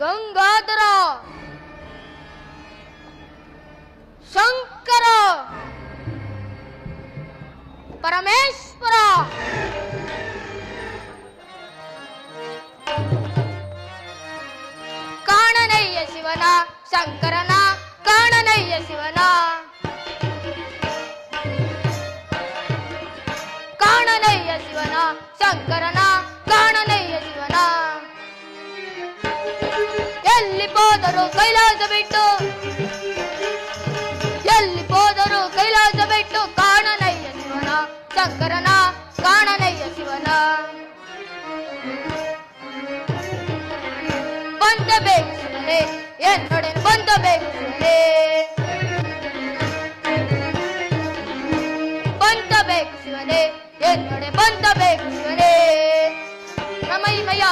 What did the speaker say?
ಗಂಗಾಧರ, ಶಂಕರ, ಪರಮೇಶ್ವರ, ಕಾಣನಯ್ಯ ಶಿವನ ಶಂಕರನ, ಕಾಣನಯ್ಯ ಶಿವನ, ಕಾಣನಯ್ಯ ಶಿವನ ಶಂಕರನ, ಕಾಣನಯ್ಯ ಶಿವನ. ಎಲ್ಲಿ ಹೋದರು ಕೈಲಾಸ ಬಿಟ್ಟು, ಎಲ್ಲಿ ಹೋದರು ಕೈಲಾಸ ಬಿಟ್ಟು, ಕಾಣನಯ್ಯ ಶಿವನ ಶಂಕರನ, ಕಾಣನಯ್ಯ ಶಿವನ. ಬಂದಬೇಕು ಶಿವನೇ என்னுடன் ಬಂದಬೇಕು ಶಿವನೇ, ಬಂದಬೇಕು ಶಿವನೇ என்னுடன் ಬಂದಬೇಕು ಶಿವನೇ. ನಮೈಮಯ